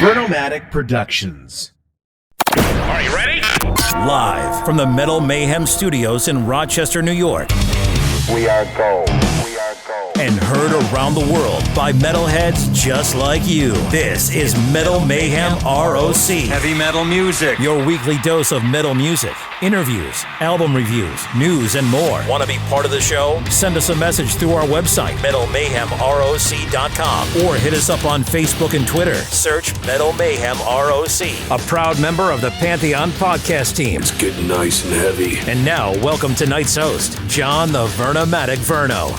Vernomatic Productions. Are you ready? Live from the Metal Mayhem Studios in Rochester, New York. We are gold. We are gold. And heard around the world by metalheads just like you. This is Metal Mayhem ROC. Heavy metal music. Your weekly dose of metal music, interviews, album reviews, news, and more. Want to be part of the show? Send us a message through our website, metalmayhemroc.com, or hit us up on Facebook and Twitter. Search Metal Mayhem ROC, a proud member of the Pantheon podcast team. It's getting nice and heavy. And now, welcome tonight's host, John the Vernomatic Verno.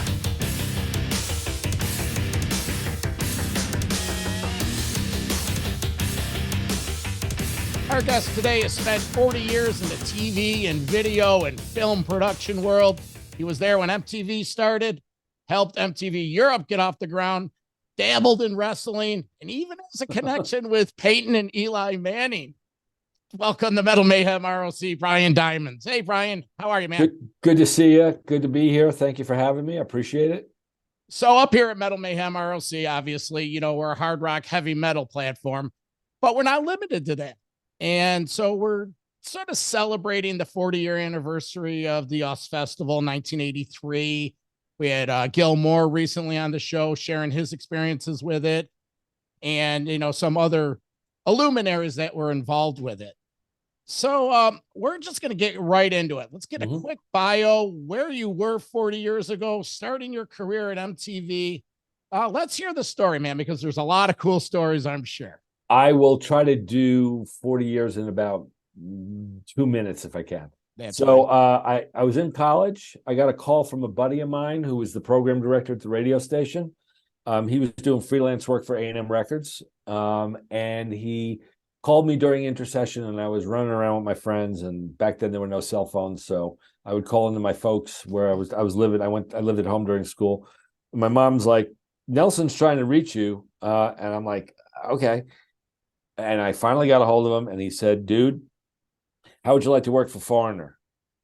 Our guest today has spent 40 years in the TV and video and film production world. He was there when MTV started, helped MTV Europe get off the ground, dabbled in wrestling, and even has a connection with Peyton and Eli Manning. Welcome to Metal Mayhem ROC, Brian Diamonds. Hey, Brian, how are you, man? Good to see you. Good to be here. Thank you for having me. I appreciate it. So up here at Metal Mayhem ROC, obviously, you know, we're a hard rock, heavy metal platform, but we're not limited to that. And so we're sort of celebrating the 40-year anniversary of the US Festival, 1983. We had Gil Moore recently on the show sharing his experiences with it, and, you know, some other luminaries that were involved with it. So we're just going to get right into it. Let's get a quick bio, where you were 40 years ago, starting your career at MTV. Let's hear the story, man, because there's a lot of cool stories, I'm sure. I will try to do 40 years in about 2 minutes if I can. I was in college. I got a call from a buddy of mine who was the program director at the radio station. He was doing freelance work for A&M Records. And he called me during intercession, and I was running around with my friends. And back then there were no cell phones. So I would call into my folks where I was living. I lived at home during school. My mom's like, "Nelson's trying to reach you." And I'm like, "Okay." And I finally got a hold of him, and he said, "Dude, how would you like to work for Foreigner?"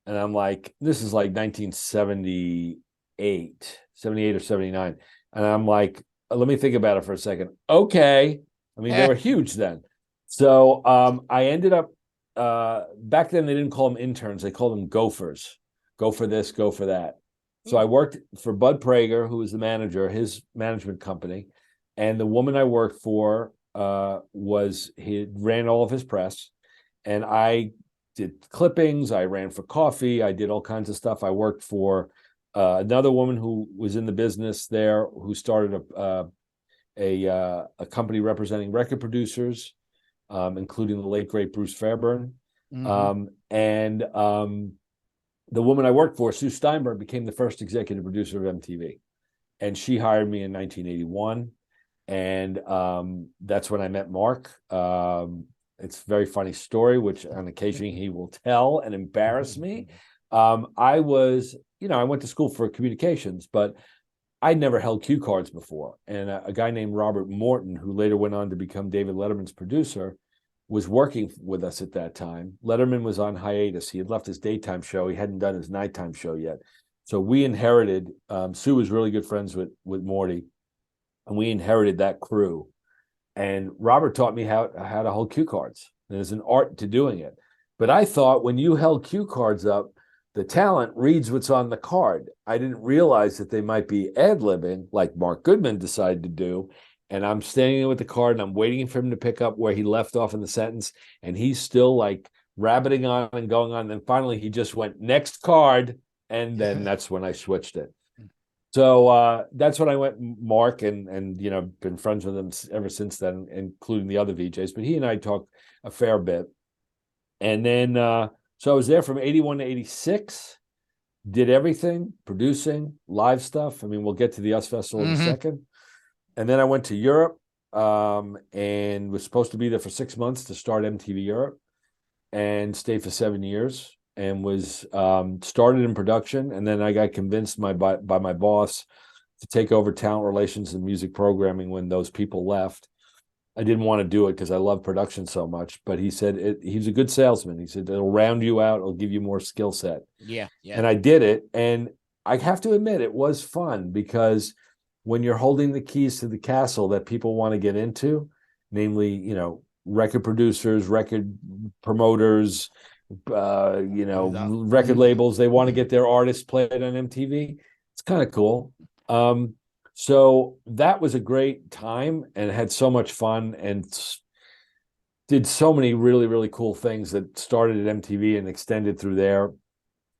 And I'm like, this is like 1978 or 79. And I'm like, let me think about it for a second. Okay. I mean, they were huge then. So I ended up, back then they didn't call them interns. They called them gophers. Go for this, go for that. So I worked for Bud Prager, who was the manager, his management company. And the woman I worked for, he ran all of his press, and I did clippings. I ran for coffee. I did all kinds of stuff. I worked for another woman who was in the business there, who started a company representing record producers, including the late great Bruce Fairbairn. The woman I worked for, Sue Steinberg, became the first executive producer of MTV, and she hired me in 1981. And that's when I met Mark. It's a very funny story, which on occasion he will tell and embarrass me. I went to school for communications, but I'd never held cue cards before. And a guy named Robert Morton, who later went on to become David Letterman's producer, was working with us at that time. Letterman was on hiatus. He had left his daytime show. He hadn't done his nighttime show yet. So we inherited, Sue was really good friends with Morty. And we inherited that crew. And Robert taught me how to hold cue cards. There's an art to doing it. But I thought when you held cue cards up, the talent reads what's on the card. I didn't realize that they might be ad-libbing, like Mark Goodman decided to do. And I'm standing there with the card, and I'm waiting for him to pick up where he left off in the sentence. And he's still like rabbiting on and going on. And then finally he just went, "Next card." And then that's when I switched it. So that's when I went Mark, and you know, been friends with him ever since then, including the other VJs. But he and I talked a fair bit. And then, so I was there from 81 to 86, did everything, producing, live stuff. I mean, we'll get to the US Festival in a second. And then I went to Europe and was supposed to be there for 6 months to start MTV Europe, and stayed for 7 years. And was started in production, and then I got convinced by my boss to take over talent relations and music programming when those people left. I didn't want to do it because I love production so much, but he said he's a good salesman. He said it'll round you out, it'll give you more skill set. Yeah. And I did it, and I have to admit it was fun, because when you're holding the keys to the castle that people want to get into, namely, you know, record producers, record promoters, you know, record labels. They want to get their artists played on MTV. It's kind of cool. So that was a great time and had so much fun and did so many really, really cool things that started at MTV and extended through there.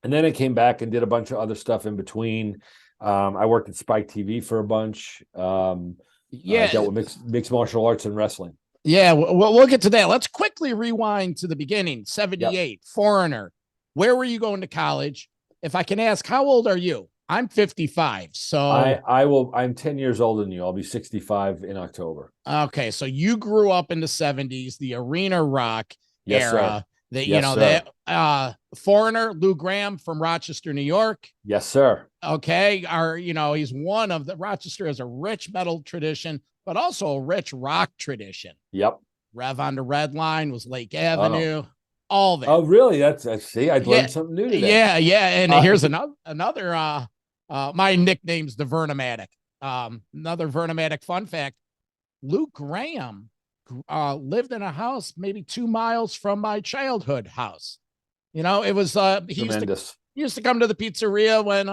And then I came back and did a bunch of other stuff in between. I worked at Spike TV for a bunch. I dealt with mixed martial arts and wrestling. Yeah, we'll get to that. Let's quickly rewind to the beginning. 78, Foreigner. Where were you going to college? If I can ask, how old are you? I'm 55. So I'm 10 years older than you. I'll be 65 in October. Okay. So you grew up in the 70s, the arena rock era. Sir. That, you know, that Foreigner, Lou Gramm from Rochester, New York. Yes, sir. Okay. He's one of the Rochester has a rich metal tradition, but also a rich rock tradition. Yep. Rev on the Red Line was Lake Avenue. All that. Oh, really? That's see, I learned something new today. Yeah. And here's another my nickname's the Vernomatic. Another Vernomatic fun fact. Lou Gramm lived in a house maybe 2 miles from my childhood house. You know, it was he used to come to the pizzeria when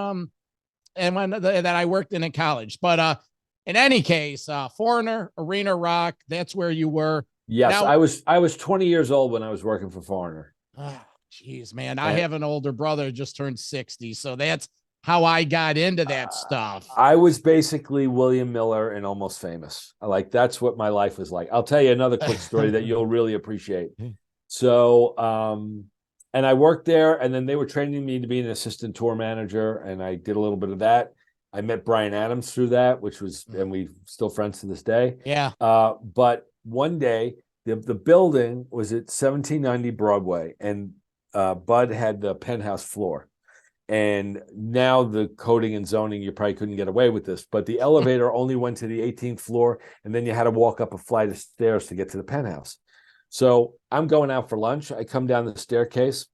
that I worked in college. But in any case, Foreigner, arena rock, that's where you were. Yes, now, I was 20 years old when I was working for Foreigner. Oh, geez, man. I have an older brother who just turned 60. So that's how I got into that stuff. I was basically William Miller and Almost Famous. That's what my life was like. I'll tell you another quick story that you'll really appreciate. So, and I worked there, and then they were training me to be an assistant tour manager, and I did a little bit of that. I met Bryan Adams through that, and we're still friends to this day. Yeah. But one day, the building was at 1790 Broadway, and Bud had the penthouse floor. And now the coding and zoning, you probably couldn't get away with this, but the elevator only went to the 18th floor, and then you had to walk up a flight of stairs to get to the penthouse. So I'm going out for lunch. I come down the staircase.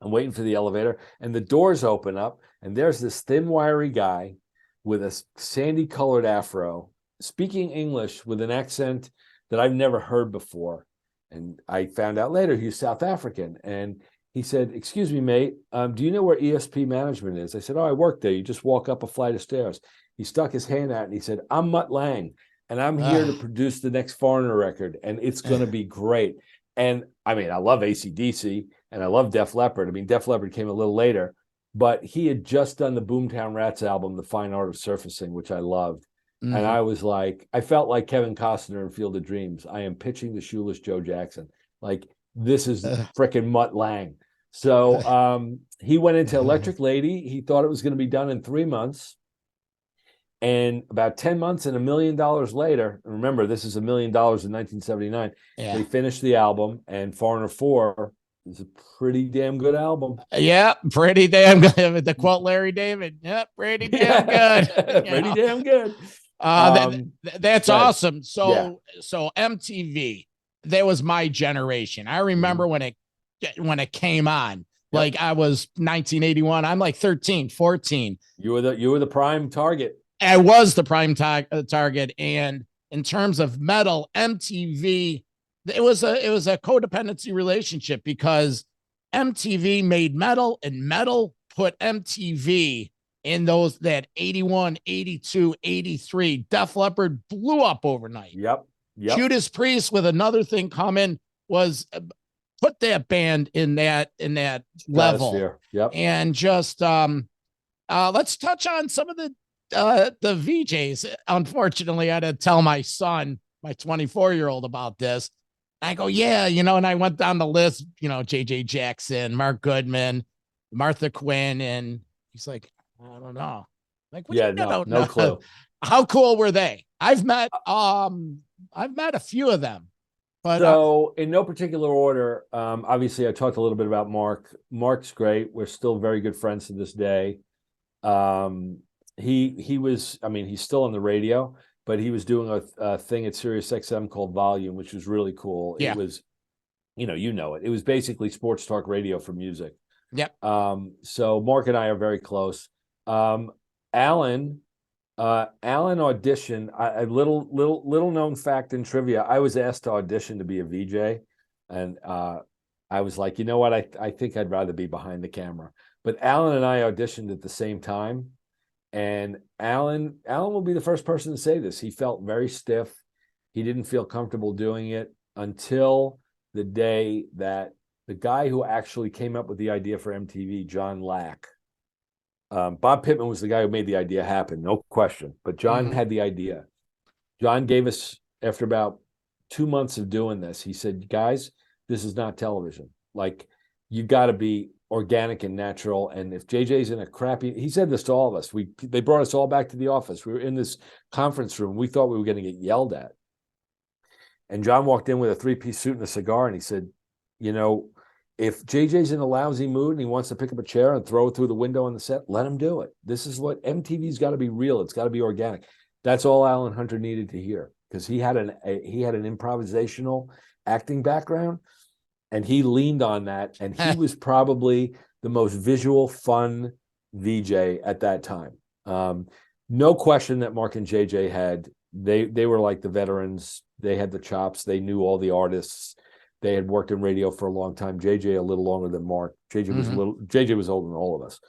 I'm waiting for the elevator, and the doors open up, and there's this thin, wiry guy with a sandy-colored afro, speaking English with an accent that I've never heard before. And I found out later he's South African, and he said, "Excuse me, mate, do you know where ESP Management is?" I said, "Oh, I work there. You just walk up a flight of stairs." He stuck his hand out and he said, "I'm Mutt Lang, and I'm here to produce the next Foreigner record, and it's going to be great." And I mean, I love AC/DC and I love Def Leppard. I mean, Def Leppard came a little later, but he had just done the Boomtown Rats album, The Fine Art of Surfacing, which I loved. Mm-hmm. And I was like, I felt like Kevin Costner in Field of Dreams. I am pitching the shoeless Joe Jackson. Like, this is frickin' Mutt Lang. So he went into Electric Lady. He thought it was going to be done in 3 months. And about 10 months and $1 million later, and remember, this is $1 million in 1979, they finished the album, and Foreigner 4 is a pretty damn good album. Yeah, pretty damn good. To quote Larry David, pretty damn good. Pretty damn good. That's awesome. So MTV, that was my generation. I remember when it came on. Like, I was 1981. I'm like 13, 14. You were the prime target. I was the prime target. And in terms of metal, MTV, it was a codependency relationship, because MTV made metal, and metal put MTV in that 81, 82, 83. Def Leppard blew up overnight. Yep. Judas Priest, with Another Thing Coming, was put that band in that level. Yep. And just let's touch on some of the VJs. Unfortunately, I had to tell my son, my 24-year-old, about this. I go, and I went down the list, JJ Jackson, Mark Goodman, Martha Quinn, and he's like, I don't know. Like, no clue. How cool were they? I've met a few of them. But so in no particular order, obviously I talked a little bit about Mark. Mark's great. We're still very good friends to this day. He was, he's still on the radio, but he was doing a thing at Sirius XM called Volume, which was really cool. Yeah. It was, it was basically sports talk radio for music. Yep. So Mark and I are very close. Alan Alan auditioned. A little known fact in trivia. I was asked to audition to be a VJ, and I was like, you know what? I think I'd rather be behind the camera. But Alan and I auditioned at the same time, and Alan will be the first person to say this. He felt very stiff. He didn't feel comfortable doing it until the day that the guy who actually came up with the idea for MTV, John Lack. Bob Pittman was the guy who made the idea happen, no question. But John had the idea. John gave us, after about 2 months of doing this, he said, guys, this is not television. Like, you got to be organic and natural. And if JJ's in a crappy, he said this to all of us. They brought us all back to the office. We were in this conference room. We thought we were going to get yelled at. And John walked in with a 3-piece suit and a cigar, and he said, you know, if JJ's in a lousy mood and he wants to pick up a chair and throw it through the window on the set, let him do it. This is what MTV's got to be real. It's got to be organic. That's all Alan Hunter needed to hear, because he had an improvisational acting background, and he leaned on that. And he was probably the most visual, fun VJ at that time. No question that Mark and JJ had. They were like the veterans. They had the chops. They knew all the artists. They had worked in radio for a long time. JJ a little longer than Mark. JJ was older than all of us.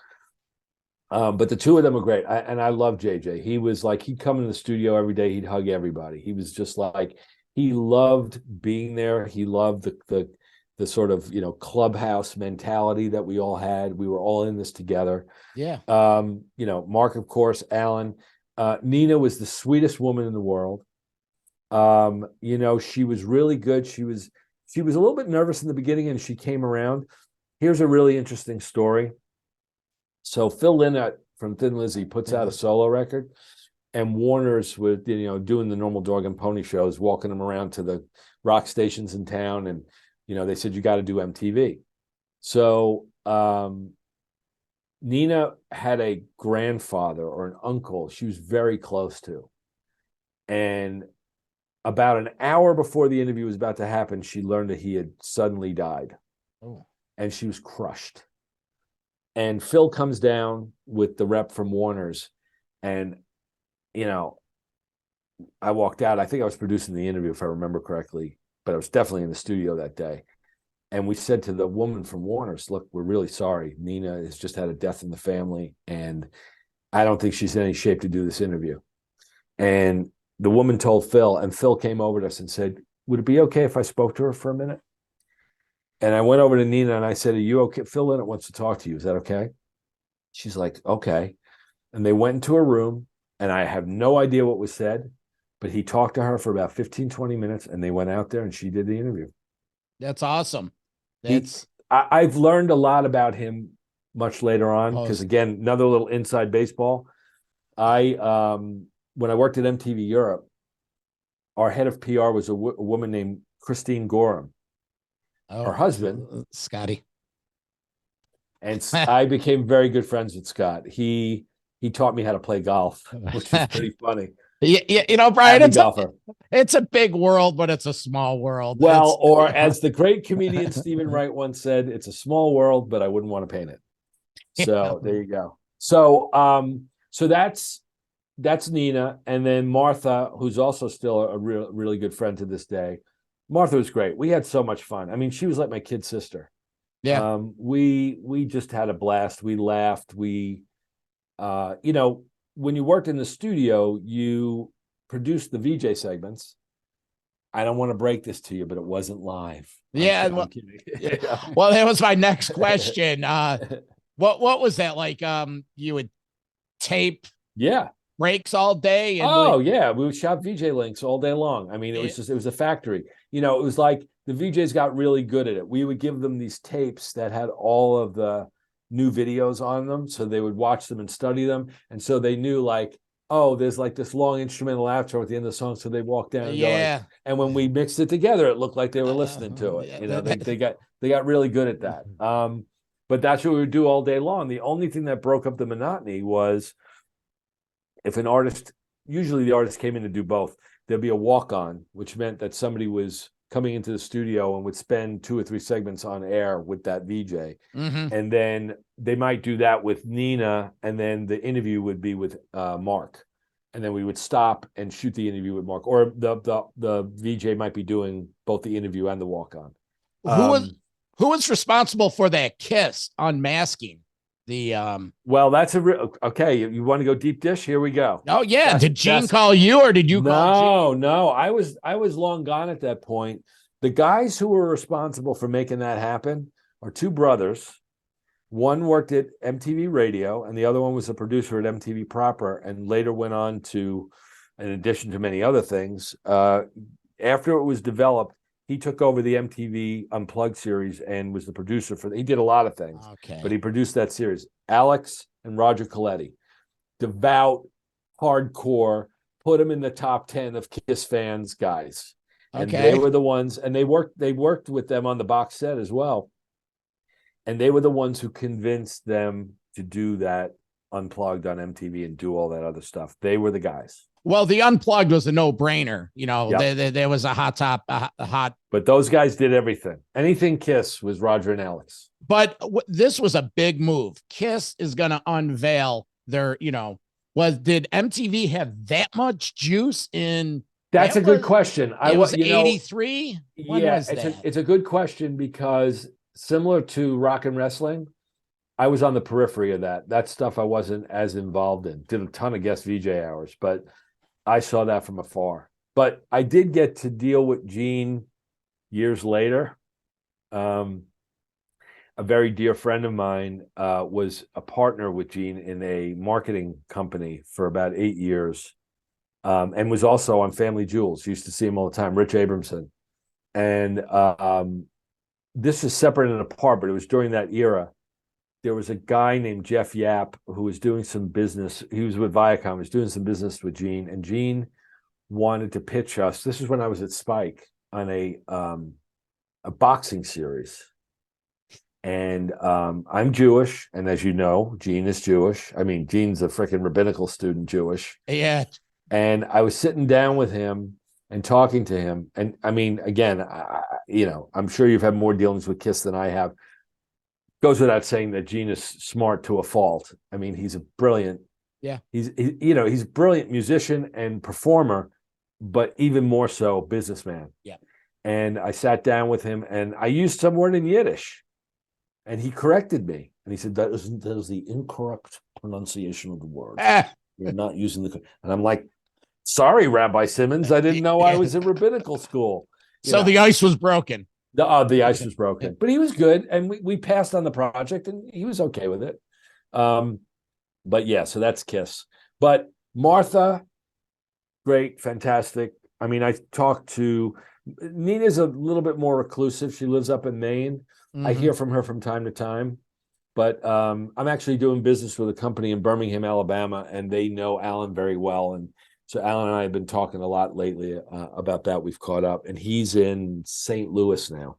But the two of them were great. I love JJ. He was like, he'd come in the studio every day. He'd hug everybody. He was just like, he loved being there. He loved the sort of, you know, clubhouse mentality that we all had. We were all in this together. Yeah. You know, Mark, of course, Alan. Nina was the sweetest woman in the world. You know, she was really good. She was a little bit nervous in the beginning, and she came around. Here's a really interesting story. So Phil Lynott from Thin Lizzy puts out a solo record, and Warner's with, you know, doing the normal dog and pony shows, walking them around to the rock stations in town. And, you know, they said, you got to do MTV. So Nina had a grandfather or an uncle she was very close to. And about an hour before the interview was about to happen, she learned that he had suddenly died. Oh. And she was crushed. And Phil comes down with the rep from Warner's, and, you know, I walked out. I think I was producing the interview, if I remember correctly, but I was definitely in the studio that day. And we said to the woman from Warner's, look, we're really sorry. Nina has just had a death in the family, and I don't think she's in any shape to do this interview. And the woman told Phil, and Phil came over to us and said, would it be okay if I spoke to her for a minute? And I went over to Nina and I said, are you okay? Phil Lynott wants to talk to you. Is that okay? She's like, okay. And they went into a room, and I have no idea what was said, but he talked to her for about 15, 20 minutes, and they went out there and she did the interview. That's awesome. I've learned a lot about him much later on, because, again, another little inside baseball. When I worked at MTV Europe, our head of PR was a woman named Christine Gorham. Her husband, Scotty. And I became very good friends with Scott. He taught me how to play golf, which was pretty funny. Yeah, you know, Brian, it's a big world, but it's a small world. Well, or as the great comedian Stephen Wright once said, it's a small world, but I wouldn't want to paint it. So there you go. So so that's Nina. And then Martha, who's also still a really good friend to this day. Martha was great. We had so much fun. I mean, she was like my kid sister. Yeah. We just had a blast. We laughed. We, you know, when you worked in the studio, you produced the VJ segments. I don't want to break this to you, but it wasn't live. Yeah. I'm kidding. Well, that was my next question. What was that like? You would tape breaks all day. And yeah. We would shop VJ links all day long. I mean, it was a factory. You know, it was like the VJs got really good at it. We would give them these tapes that had all of the new videos on them, so they would watch them and study them. And so they knew, like, oh, there's like this long instrumental outro at the end of the song. So they walk down and go like, and when we mixed it together, it looked like they were listening to it. Yeah. You know, they got really good at that. But that's what we would do all day long. The only thing that broke up the monotony was if an artist, usually the artist came in to do both, there'd be a walk-on, which meant that somebody was coming into the studio and would spend 2 or 3 segments on air with that VJ. Mm-hmm. And then they might do that with Nina, and then the interview would be with Mark. and then we would stop and shoot the interview with Mark, or the VJ might be doing both the interview and the walk on. Who was responsible for that Kiss unmasking? Well, that's okay. You want to go deep dish? Here we go. Oh yeah. Did Gene call you, or did you call Gene? No. I was long gone at that point. The guys who were responsible for making that happen are two brothers. One worked at MTV Radio, and the other one was a producer at MTV proper, and later went on to, in addition to many other things, after it was developed, he took over the MTV Unplugged series and was the producer for. He did a lot of things, but he produced that series. Alex and Roger Coletti, devout, hardcore, put him in the top 10 of Kiss fans guys, and they were the ones. And they worked with them on the box set as well, and they were the ones who convinced them to do that Unplugged on MTV and do all that other stuff. They were the guys. Well, the Unplugged was a no-brainer. You know, there was a hot. But those guys did everything. Anything Kiss was Roger and Alex. But this was a big move. Kiss is going to unveil their, did MTV have that much juice in? That's a good question. It was 83. When was that? It's a good question, because similar to rock and wrestling, I was on the periphery of that. That stuff I wasn't as involved in. Did a ton of guest VJ hours, but I saw that from afar. But I did get to deal with Gene years later. A very dear friend of mine was a partner with Gene in a marketing company for about 8 years, and was also on Family Jewels. Used to see him all the time, Rich Abramson. And this is separate and apart, but it was during that era. There was a guy named Jeff Yap who was doing some business. He was with Viacom. He was doing some business with Gene, and Gene wanted to pitch us. This is when I was at Spike on a boxing series. And I'm Jewish, and as you know, Gene is Jewish. I mean, Gene's a freaking rabbinical student, Jewish. Yeah. And I was sitting down with him and talking to him. And I mean, again, I'm sure you've had more dealings with Kiss than I have. Goes without saying that Gene is smart to a fault. I mean, he's a brilliant. Yeah. He's a brilliant musician and performer, but even more so businessman. Yeah. And I sat down with him, and I used some word in Yiddish, and he corrected me, and he said that is the incorrect pronunciation of the word. You're not using the. And I'm like, sorry, Rabbi Simmons, I didn't know I was in rabbinical school. So the ice was broken. The ice was broken, but he was good, and we passed on the project, and he was okay with it. But yeah, so that's Kiss. But Martha, great, fantastic. I mean, I talked to Nina's a little bit more reclusive. She lives up in Maine. Mm-hmm. I hear from her from time to time, but I'm actually doing business with a company in Birmingham, Alabama, and they know Alan very well, and so Alan and I have been talking a lot lately about that. We've caught up, and he's in St. Louis now.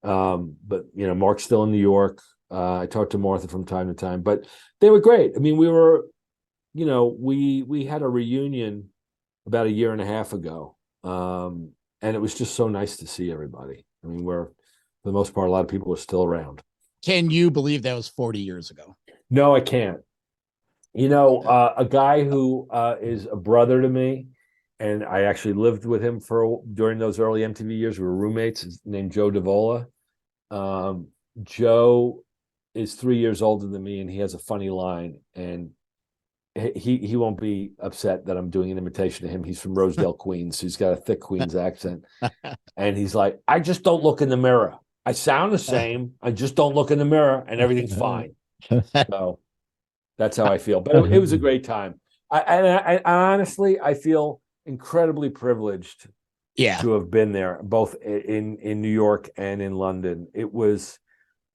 But Mark's still in New York. I talked to Martha from time to time, but they were great. I mean, we were, we had a reunion about a year and a half ago, and it was just so nice to see everybody. I mean, for the most part, a lot of people are still around. Can you believe that was 40 years ago? No, I can't. A guy who is a brother to me, and I actually lived with him during those early MTV years. We were roommates. His named Joe Davola. Joe is 3 years older than me, and he has a funny line. And he won't be upset that I'm doing an imitation of him. He's from Rosedale, Queens. So he's got a thick Queens accent, and he's like, "I just don't look in the mirror. I sound the same. I just don't look in the mirror, and everything's fine." So. That's how I feel. But it was a great time. I honestly, I feel incredibly privileged to have been there, both in New York and in London. It was,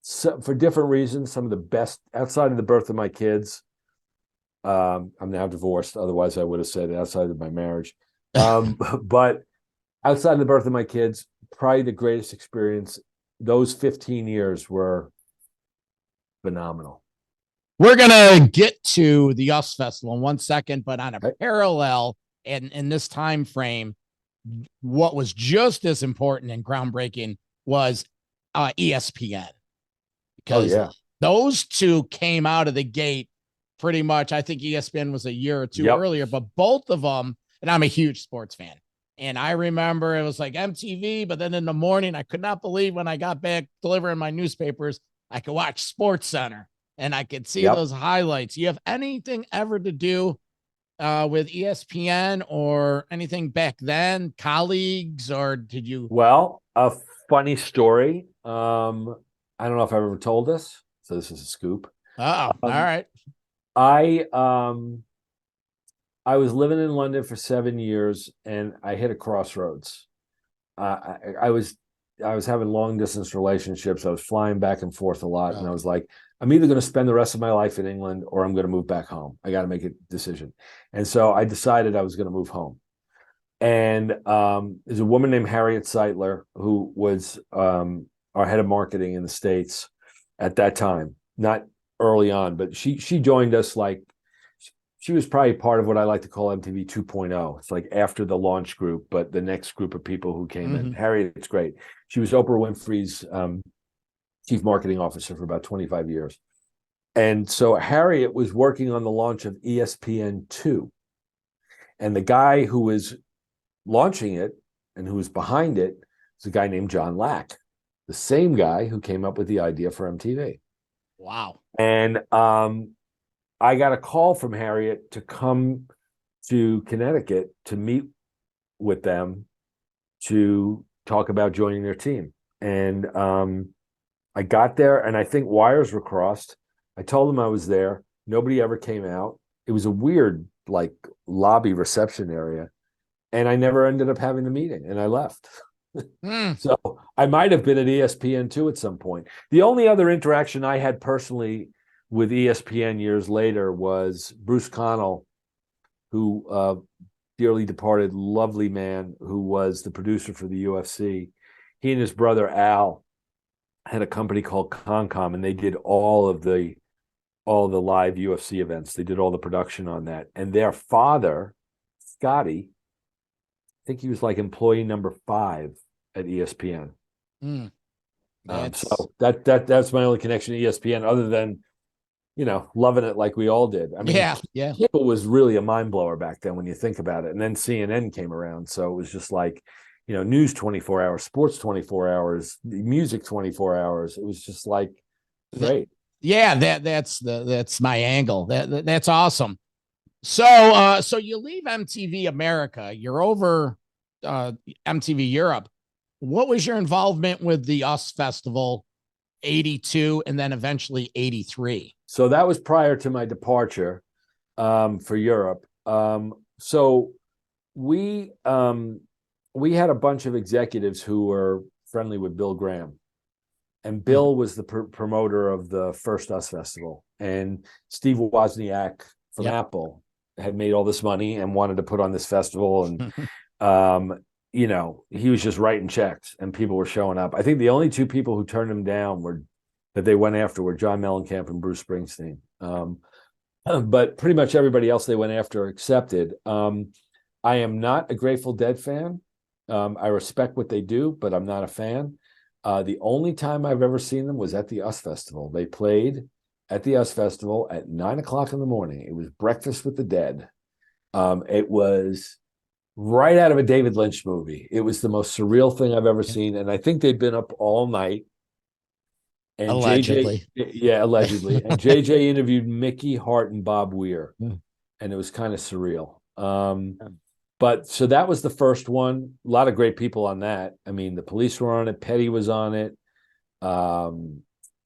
for different reasons, some of the best, outside of the birth of my kids. I'm now divorced. Otherwise, I would have said outside of my marriage. But outside of the birth of my kids, probably the greatest experience. Those 15 years were phenomenal. We're going to get to the US Festival in 1 second, but on a parallel and in this time frame, what was just as important and groundbreaking was ESPN. Because those two came out of the gate pretty much. I think ESPN was a year or two Yep. earlier, but both of them, and I'm a huge sports fan. And I remember it was like MTV, but then in the morning, I could not believe when I got back delivering my newspapers, I could watch Sports Center and I could see Yep. those highlights. You have anything ever to do with ESPN or anything back then, colleagues, or did you? Well, a funny story. I don't know if I've ever told this, so this is a scoop. Oh, all right. I was living in London for 7 years, and I hit a crossroads. I was having long distance relationships. I was flying back and forth a lot, and I was like, I'm either going to spend the rest of my life in England or I'm going to move back home. I got to make a decision, and so I decided I was going to move home. And there's a woman named Harriet Seitler who was our head of marketing in the States at that time, not early on, but she joined us like. She was probably part of what I like to call MTV 2.0. It's like after the launch group, but the next group of people who came in. Harriet's great. She was Oprah Winfrey's chief marketing officer for about 25 years. And so Harriet was working on the launch of ESPN2. And the guy who was launching it and who was behind it was a guy named John Lack, the same guy who came up with the idea for MTV. Wow. And I got a call from Harriet to come to Connecticut to meet with them to talk about joining their team. And I got there, and I think wires were crossed. I told them I was there. Nobody ever came out. It was a weird, like, lobby reception area. And I never ended up having the meeting, and I left. So I might have been at ESPN2 at some point. The only other interaction I had personally with ESPN years later was Bruce Connell, who dearly departed, lovely man, who was the producer for the UFC. He and his brother Al had a company called Concom, and they did all the live UFC events. They did all the production on that. And their father, Scotty, I think he was like employee number 5 at ESPN. So that's my only connection to ESPN, other than, you know, loving it like we all did. I mean, yeah. Cable was really a mind blower back then when you think about it. And then CNN came around. So it was just like, you know, news 24 hours, sports 24 hours, music 24 hours. It was just like great. Yeah, that's my angle. That's awesome. So you leave MTV America, you're over MTV Europe. What was your involvement with the US Festival 82 and then eventually 83? So that was prior to my departure for Europe. So we had a bunch of executives who were friendly with Bill Graham, and Bill was the promoter of the first US Festival, and Steve Wozniak from Apple had made all this money and wanted to put on this festival, and you know, he was just writing checks and people were showing up. I think the only 2 people who turned him down that they went after were John Mellencamp and Bruce Springsteen. But pretty much everybody else they went after accepted. I am not a Grateful Dead fan. I respect what they do, but I'm not a fan. The only time I've ever seen them was at the US Festival. They played at the US Festival at 9:00 in the morning. It was Breakfast with the Dead. It was right out of a David Lynch movie. It was the most surreal thing I've ever seen. And I think they'd been up all night. And Allegedly. Allegedly. And JJ interviewed Mickey Hart and Bob Weir. And it was kind of surreal. But so that was the first one. A lot of great people on that. I mean, the Police were on it. Petty was on it. Trying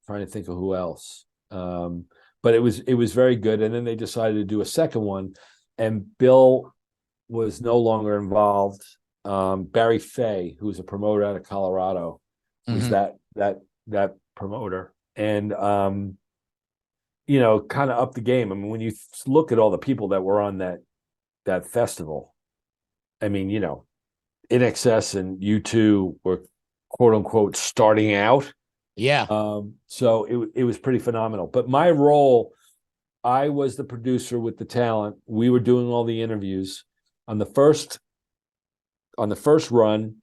to think of who else. But it was very good. And then they decided to do a second one. And Bill was no longer involved. Barry Fay, who was a promoter out of Colorado, was that promoter, and you know, kind of up the game. I mean, when you look at all the people that were on that festival, I mean, you know, INXS and U2 were quote unquote starting out. Yeah. So it was pretty phenomenal. But my role, I was the producer with the talent. We were doing all the interviews. On the first run,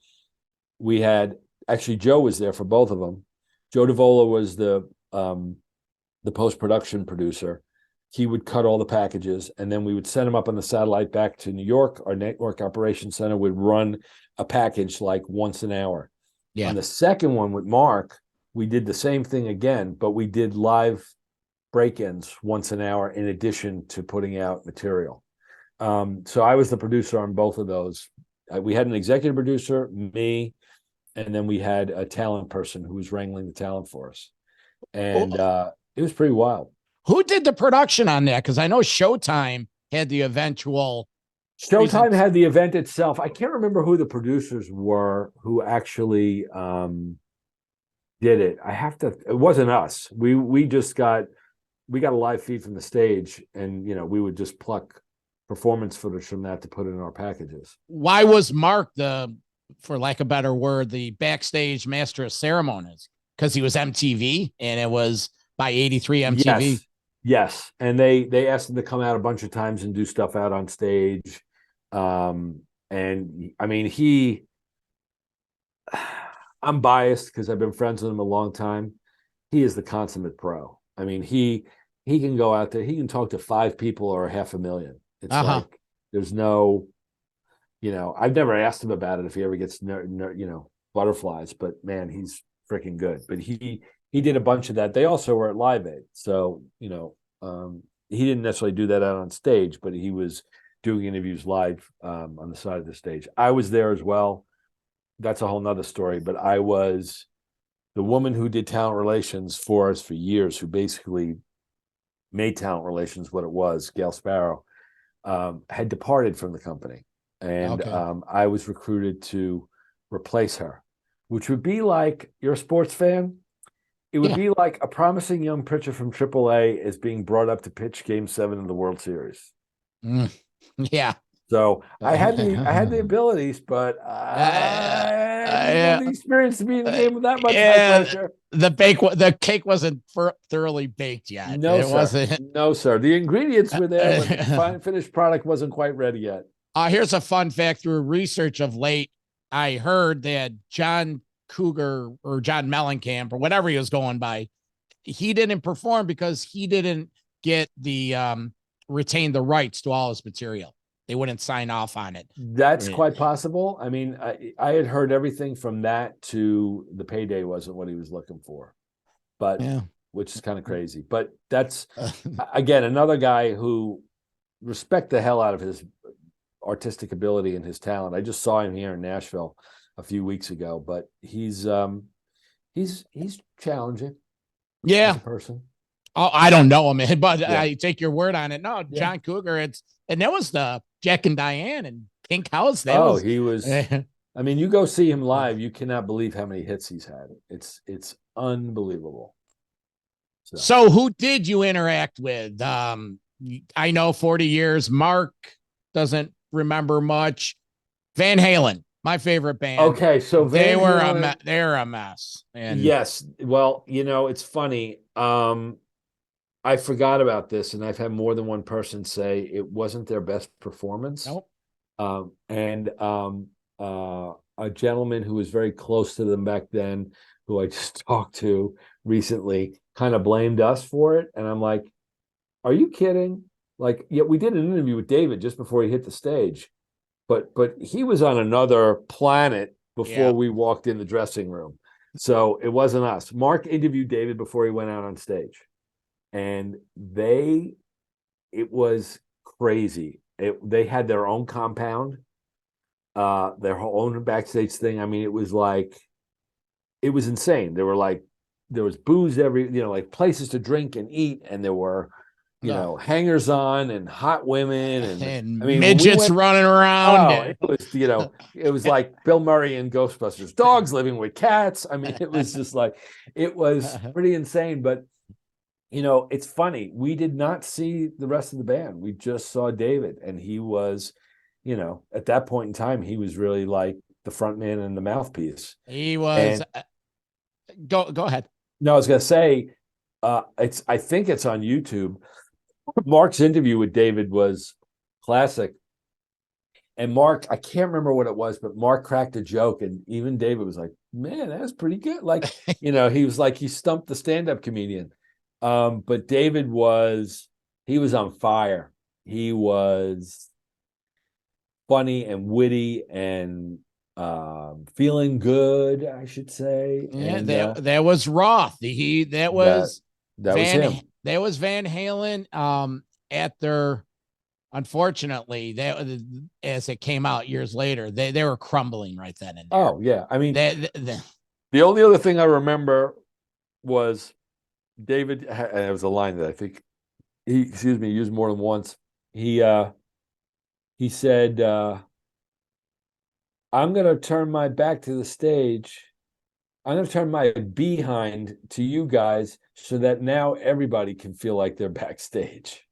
we had, actually Joe was there for both of them. Joe Davola was the post-production producer. he would cut all the packages, and then we would send them up on the satellite back to New York. Our network operations center would run a package like once an hour. Yeah. On the second one with Mark, we did the same thing again, but we did live break-ins once an hour in addition to putting out material. So I was the producer on both of those. We had an executive producer, me, and then we had a talent person who was wrangling the talent for us. And it was pretty wild. Who did the production on that? Because I know Showtime had the eventual. Showtime had the event itself. I can't remember who the producers were who actually did it. It wasn't us. We got a live feed from the stage, and we would just pluck performance footage from that to put in our packages. Why was Mark for lack of a better word, the backstage master of ceremonies? Because he was MTV, and it was by 83 MTV. Yes. And they asked him to come out a bunch of times and do stuff out on stage. And I mean, I'm biased because I've been friends with him a long time. He is the consummate pro. I mean, he can go out there, he can talk to 5 people or 500,000. It's like, there's no, I've never asked him about it if he ever gets, butterflies, but man, he's freaking good. But he did a bunch of that. They also were at Live Aid. So, he didn't necessarily do that out on stage, but he was doing interviews live on the side of the stage. I was there as well. That's a whole nother story, but I was the woman who did talent relations for us for years, who basically made talent relations what it was, Gail Sparrow, had departed from the company. And I was recruited to replace her, which would be like, you're a sports fan? It would be like a promising young pitcher from AAA is being brought up to pitch Game 7 of the World Series. Yeah. So I had the abilities, but I didn't have the experience to be in the game with that much high pressure. The cake wasn't thoroughly baked yet. No, it sir. wasn't. No, sir. The ingredients were there, but the finished product wasn't quite ready yet. Here's a fun fact through research of late. I heard that John Cougar or John Mellencamp or whatever he was going by, he didn't perform because he didn't get the retain the rights to all his material. They wouldn't sign off on it. That's quite possible. I mean, I had heard everything from that to the payday wasn't what he was looking for, but which is kind of crazy. But that's again another guy who respect the hell out of his artistic ability and his talent. I just saw him here in Nashville a few weeks ago, but he's challenging. As a person. Oh, I don't know him, but I take your word on it. No, John Cougar, and that was the Jack and Diane and Pink House. He was. I mean, you go see him live, you cannot believe how many hits he's had. It's unbelievable. So who did you interact with? I know 40 years. Mark doesn't remember much. Van Halen, my favorite band. Okay, so they were a mess. And yes, well, it's funny. I forgot about this, and I've had more than one person say it wasn't their best performance. Nope. And a gentleman who was very close to them back then, who I just talked to recently, kind of blamed us for it. And I'm like, are you kidding? Like, we did an interview with David just before he hit the stage, but he was on another planet before we walked in the dressing room. So it wasn't us. Mark interviewed David before he went out on stage. And it was crazy. They had their own compound, their own backstage thing. I mean, it was insane. There was booze like places to drink and eat, and there were, hangers on and hot women and I mean, midgets running around. It was like Bill Murray in Ghostbusters, dogs living with cats. I mean, it was just like, it was pretty insane, but it's funny. We did not see the rest of the band. We just saw David, and he was, at that point in time, he was really like the front man and the mouthpiece. He was. Go ahead. No, I was going to say, I think it's on YouTube. Mark's interview with David was classic. And Mark, I can't remember what it was, but Mark cracked a joke, and even David was like, man, that's pretty good. Like, he was like, he stumped the stand-up comedian. But David was He was on fire. He was funny and witty and feeling good, I should say. Yeah, And that was Roth. That was him. That was Van Halen. At their, unfortunately, that as it came out years later, they were crumbling right then and there. Oh yeah, I mean, The the only other thing I remember was David, and it was a line that I think he used more than once. He said, I'm going to turn my back to the stage. I'm going to turn my behind to you guys so that now everybody can feel like they're backstage.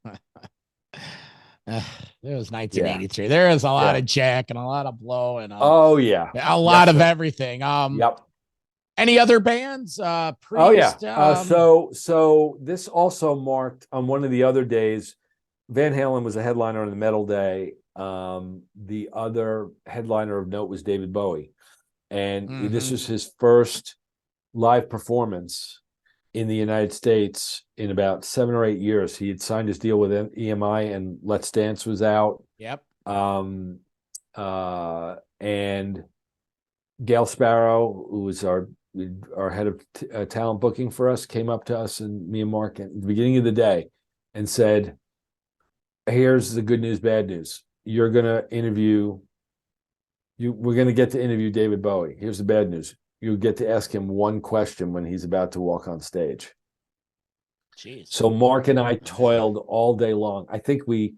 it was 1983. Yeah. There is a lot of jack and a lot of blow and a lot of everything. Yep. Any other bands? Priest, so this also marked on one of the other days. Van Halen was a headliner on the Metal Day. The other headliner of note was David Bowie, and this was his first live performance in the United States in about 7 or 8 years. He had signed his deal with EMI, and Let's Dance was out. Yep. And Gail Sparrow, who was our head of talent booking for us, came up to us and me and Mark at the beginning of the day and said, here's the good news, bad news. You're going to interview, we're going to get to interview David Bowie. Here's the bad news. You get to ask him one question when he's about to walk on stage. Jeez. So Mark and I toiled all day long. I think we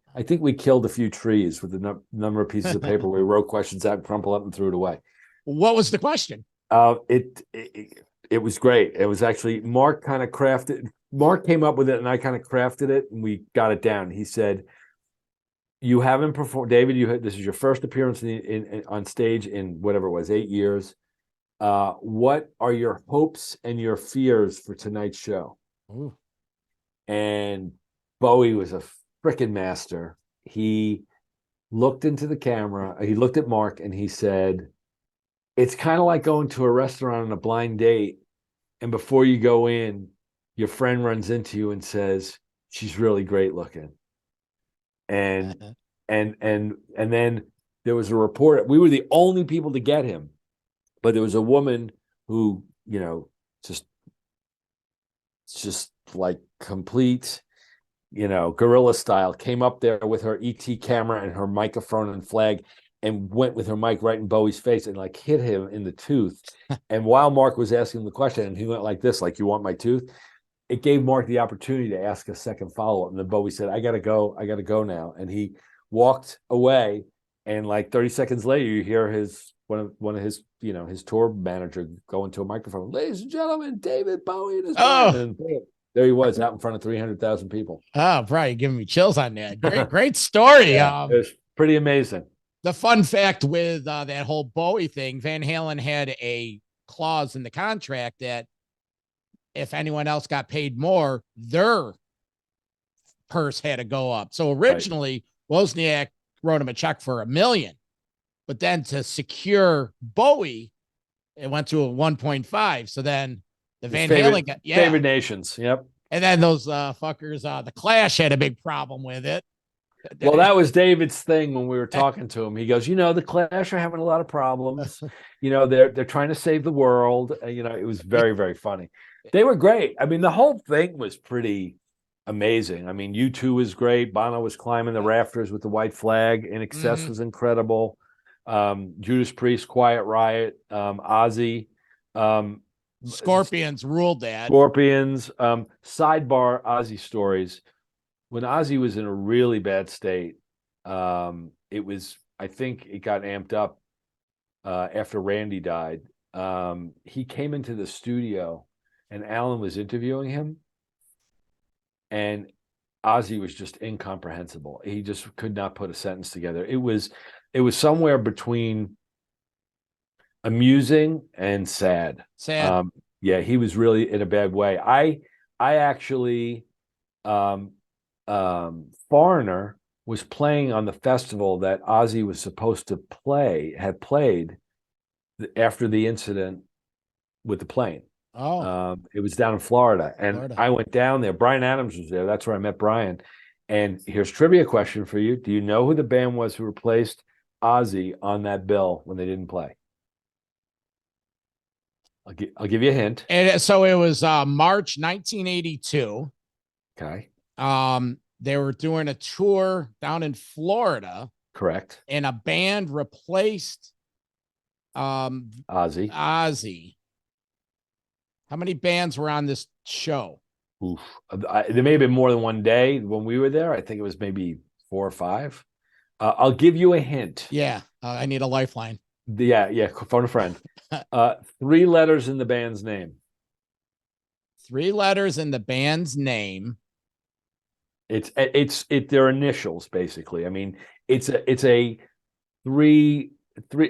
killed a few trees with the number of pieces of paper. We wrote questions out, crumpled up, and threw it away. What was the question? It was great. It was actually Mark kind of crafted. Mark came up with it, and I kind of crafted it, and we got it down. He said, "You haven't performed, David. This is your first appearance on stage in whatever it was, 8 years. What are your hopes and your fears for tonight's show?" Ooh. And Bowie was a freaking master. He looked into the camera. He looked at Mark, and he said, "It's kind of like going to a restaurant on a blind date, and before you go in, your friend runs into you and says, 'She's really great looking.'" And then there was a report. We were the only people to get him, but there was a woman who, just like complete, guerrilla style, came up there with her ET camera and her microphone and flag, and went with her mic right in Bowie's face and like hit him in the tooth. And while Mark was asking the question, and he went like this, like, "You want my tooth?" It gave Mark the opportunity to ask a second follow-up. And then Bowie said, I gotta go now. And he walked away. And like 30 seconds later, you hear one of his, his tour manager go into a microphone, "Ladies and gentlemen, David Bowie and his band." And there he was out in front of 300,000 people. Oh, probably giving me chills on that. Great story. Yeah, it was pretty amazing. The fun fact with that whole Bowie thing, Van Halen had a clause in the contract that if anyone else got paid more, their purse had to go up. So originally, Wozniak wrote him a check for $1 million, but then to secure Bowie, it went to a 1.5. So then the Van Halen got favorite nations. Yep. And then those fuckers, the Clash had a big problem with it. Well, that was David's thing when we were talking to him. He goes, the Clash are having a lot of problems. They're trying to save the world. It was very, very funny. They were great. I mean, the whole thing was pretty amazing. I mean, U2 was great. Bono was climbing the rafters with the white flag. In Excess was incredible. Judas Priest, Quiet Riot, Ozzy. Scorpions ruled that. Scorpions. Sidebar Ozzy stories. When Ozzy was in a really bad state, I think it got amped up after Randy died. He came into the studio and Alan was interviewing him, and Ozzy was just incomprehensible. He just could not put a sentence together. It was somewhere between amusing and sad. Sad. Yeah, he was really in a bad way. I actually, Foreigner was playing on the festival that Ozzy was supposed to had played after the incident with the plane. Oh, It was down in Florida, and Florida. I went down there. Brian Adams was there. That's where I met Brian. And here's trivia question for you: do you know who the band was who replaced Ozzy on that bill when they didn't play? I'll give you a hint. And so it was March 1982. Okay, They were doing a tour down in Florida, correct. and a band replaced Ozzy. Ozzy. How many bands were on this show? Oof. There may have been more than one day when we were there. I think it was maybe 4 or 5. I'll give you a hint. Yeah, I need a lifeline. Yeah. Phone a friend. 3 letters in the band's name. 3 letters in the band's name. It's their initials basically. I mean, it's a three.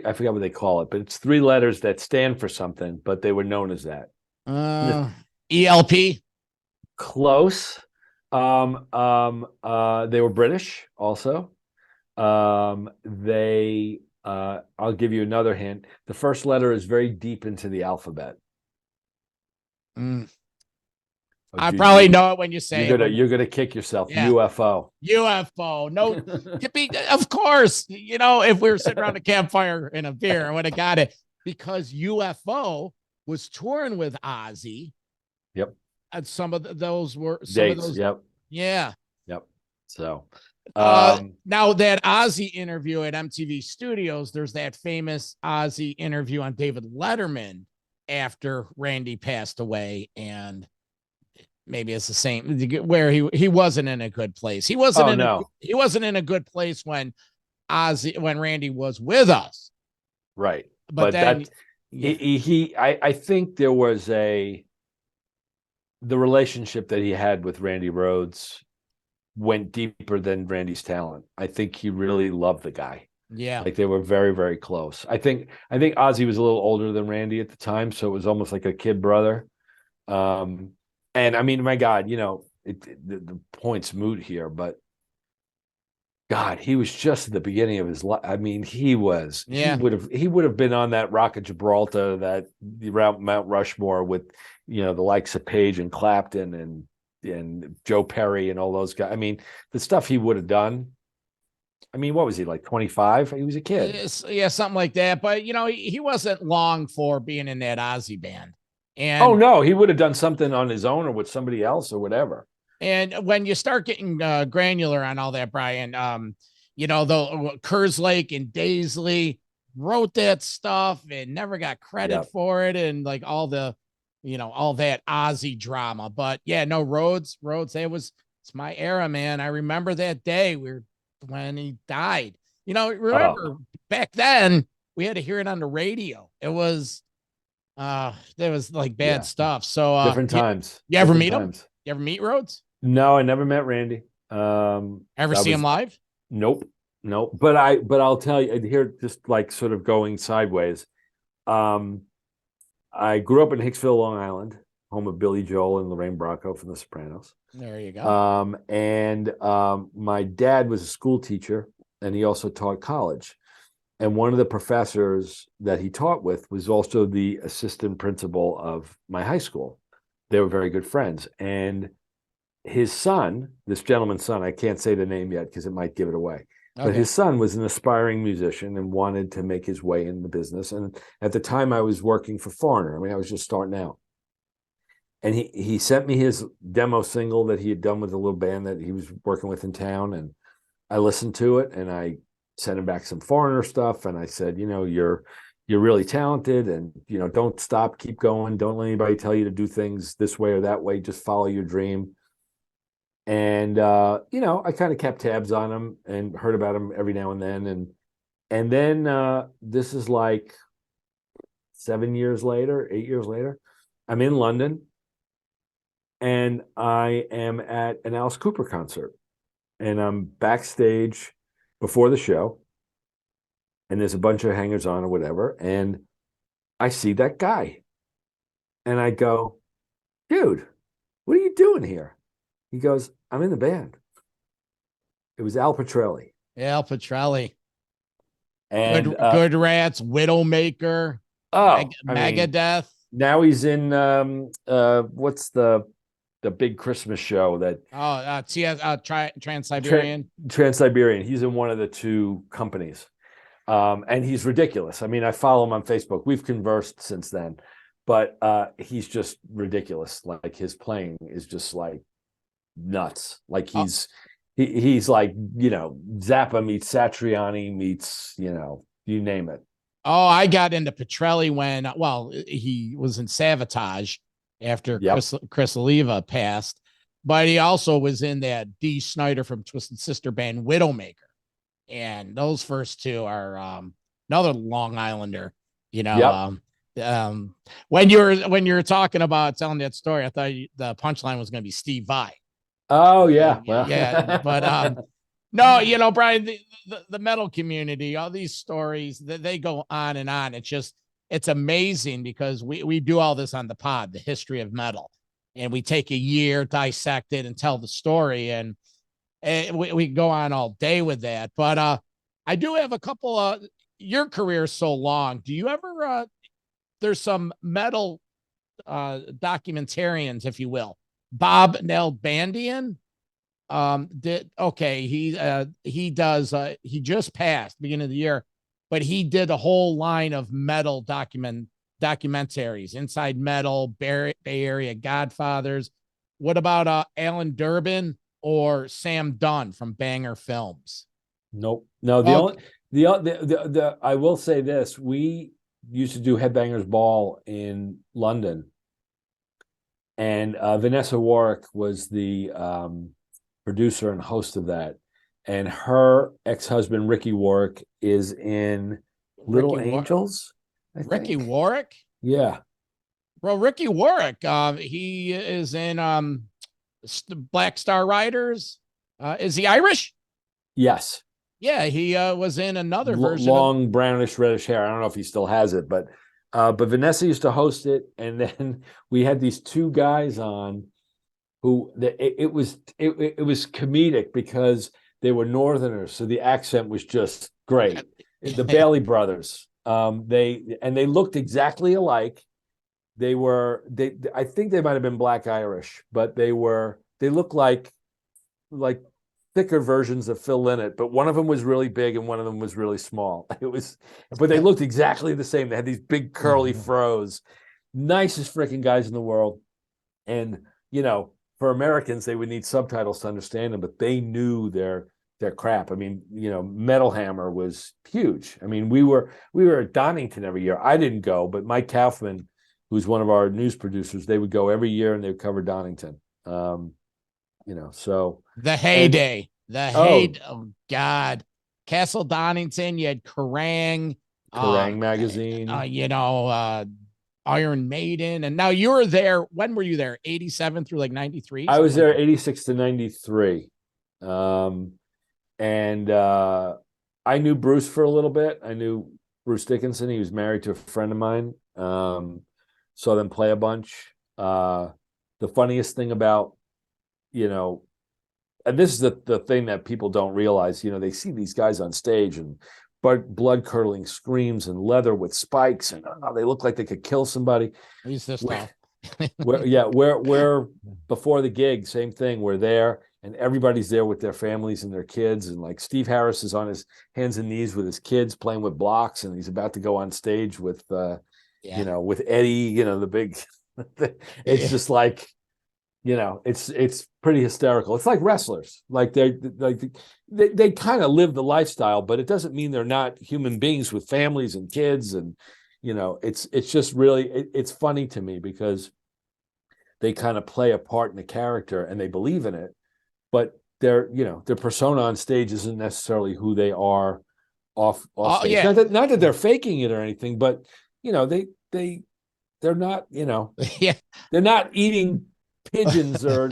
I forgot what they call it, but it's 3 letters that stand for something. But they were known as that. ELP. Close. They were British also. I'll give you another hint. The first letter is very deep into the alphabet. I probably know it when you say you're gonna kick yourself. Yeah. UFO. No, of course. You know, if we were sitting around a campfire and a beer, I would have got it, because UFO was touring with Ozzy. Yep. And some of those were Dates. Yep. Yeah. Yep. So now that Ozzy interview at MTV Studios, there's that famous Ozzy interview on David Letterman after Randy passed away, and maybe it's the same, where he wasn't in a good place. He wasn't in a good place when Randy was with us. Right. But then I think there was the relationship that he had with Randy Rhoads went deeper than Randy's talent. I think he really loved the guy. Yeah. Like they were very, very close. I think Ozzy was a little older than Randy at the time, so it was almost like a kid brother. And I mean, my God, you know, the point's moot here, but God, he was just at the beginning of his life. I mean, he would have been on that Rock of Gibraltar, that around Mount Rushmore with, you know, the likes of Page and Clapton and Joe Perry and all those guys. I mean, the stuff he would have done. I mean, what was he, like 25? He was a kid. Yeah, something like that. But you know, he wasn't long for being in that Ozzy band. And oh no, he would have done something on his own or with somebody else or whatever. And when you start getting granular on all that, Brian, you know, the Kerslake and Daisley wrote that stuff and never got credit for it, and like all the, you know, all that Ozzy drama. But yeah, no, Rhoads, it's my era, man. I remember that day when he died. You know, remember back then we had to hear it on the radio. It was there was like bad stuff. So different times. You ever meet him? You ever meet Rhoads? No, I never met Randy. Ever see him live? Nope. But I'll tell you here, just like sort of going sideways. I grew up in Hicksville, Long Island, home of Billy Joel and Lorraine Bracco from The Sopranos. There you go. And my dad was a school teacher, and he also taught college. And one of the professors that he taught with was also the assistant principal of my high school. They were very good friends. And his son, this gentleman's son, I can't say the name yet because it might give it away. Okay. But his son was an aspiring musician and wanted to make his way in the business. And at the time I was working for Foreigner. I mean, I was just starting out. And he sent me his demo single that he had done with a little band that he was working with in town. And I listened to it, and I sent him back some Foreigner stuff. And I said, you know, you're really talented, and, you know, don't stop, keep going. Don't let anybody tell you to do things this way or that way. Just follow your dream. And, you know, I kind of kept tabs on him and heard about him every now and then. And then this is like 8 years later, I'm in London, and I am at an Alice Cooper concert, and I'm backstage before the show, and there's a bunch of hangers on or whatever. And I see that guy, and I go, dude, what are you doing here? He goes, I'm in the band. It was Al Pitrelli. Al Pitrelli. And Good Rats, Widowmaker, Megadeth. now he's in what's the big Christmas show that Trans-Siberian. Trans-Siberian. He's in one of the two companies. And he's ridiculous. I mean, I follow him on Facebook. We've conversed since then, but he's just ridiculous. Like his playing is just like nuts. Like he's like, Zappa meets Satriani meets, you name it. Oh, I got into Petrelli when, he was in Savatage after Chris Oliva passed, but he also was in that Dee Snider from Twisted Sister band Widowmaker. And those first two are another Long Islander, when you're talking about telling that story, I thought the punchline was going to be Steve Vai. Oh yeah. Well. Yeah. But no, Brian, the metal community, all these stories they go on and on. It's amazing because we do all this on the pod, the history of metal, and we take a year, dissect it and tell the story. And we go on all day with that, but I do have a couple your career is so long. Do you ever there's some metal documentarians, if you will. Bob Nalbandian he just passed beginning of the year, but he did a whole line of metal documentaries, Inside Metal, Bay Area Godfathers. What about Alan Durbin or Sam Dunn from Banger Films? Nope. No, the I will say this. We used to do Headbangers Ball in London. And Vanessa Warwick was the producer and host of that. And her ex-husband, Ricky Warwick, is in Little Angels. Ricky Warwick? Yeah. Bro, Ricky Warwick, he is in Black Star Riders. Is he Irish? Yes. Yeah, he was in another version. Long brownish reddish hair. I don't know if he still has it, but Vanessa used to host it, and then we had these two guys on who it was comedic because they were Northerners, so the accent was just great. The Bailey brothers, they looked exactly alike. I think they might have been Black Irish, but they looked like thicker versions of Phil Lynott, but one of them was really big and one of them was really small. But they looked exactly the same. They had these big curly fros, nicest freaking guys in the world. And, for Americans, they would need subtitles to understand them, but they knew their crap. I mean, Metal Hammer was huge. I mean, we were at Donington every year. I didn't go, but Mike Kaufman, who's one of our news producers, they would go every year and they would cover Donington. So the heyday, oh God, Castle Donington, you had Kerrang magazine, Iron Maiden, and now you were there. When were you there? 87 through like 93? I was there 86 to 93. And I knew Bruce for a little bit. I knew Bruce Dickinson. He was married to a friend of mine. Saw them play a bunch. The funniest thing about, and this is the thing that people don't realize, they see these guys on stage and blood curdling screams and leather with spikes, and they look like they could kill somebody. Who's this now? We're before the gig, same thing. We're there and everybody's there with their families and their kids. And like Steve Harris is on his hands and knees with his kids playing with blocks, and he's about to go on stage with, with Eddie, the big, it's just like, it's pretty hysterical. It's like wrestlers, like they kind of live the lifestyle, but it doesn't mean they're not human beings with families and kids. And, it's just really, it's funny to me because they kind of play a part in the character and they believe in it, but their persona on stage isn't necessarily who they are off stage. Yeah. Not that they're faking it or anything, but they're not, yeah, they're not eating pigeons or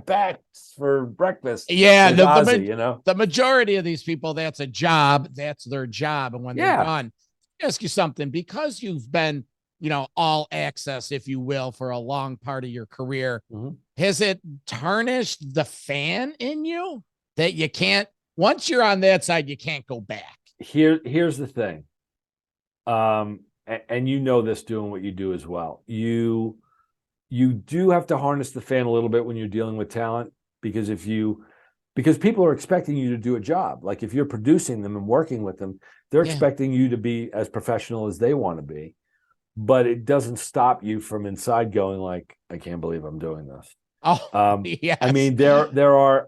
bats for breakfast. Yeah, the majority of these people, that's a job. That's their job. And when they're done, ask you something, because you've been, all access, if you will, for a long part of your career. Mm-hmm. Has it tarnished the fan in you that you can't, once you're on that side, you can't go back? Here's the thing. and you know this doing what you do as well. You do have to harness the fan a little bit when you're dealing with talent, because because people are expecting you to do a job. Like if you're producing them and working with them, they're expecting you to be as professional as they want to be. But it doesn't stop you from inside going like, I can't believe I'm doing this. Oh, yes. I mean, there are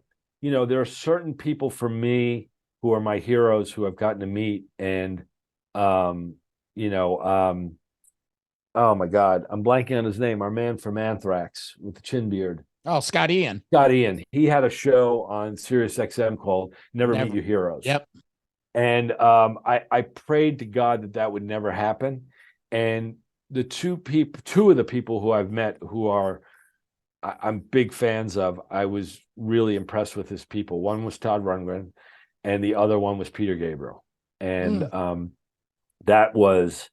certain people for me who are my heroes who I've gotten to meet, and oh my God, I'm blanking on his name. Our man from Anthrax with the chin beard. Oh, Scott Ian. Scott Ian. He had a show on Sirius XM called Never Meet Your Heroes. Yep. And I prayed to God that would never happen. And the two of the people who I've met who I'm big fans of, I was really impressed with his people. One was Todd Rundgren, and the other one was Peter Gabriel. And that was,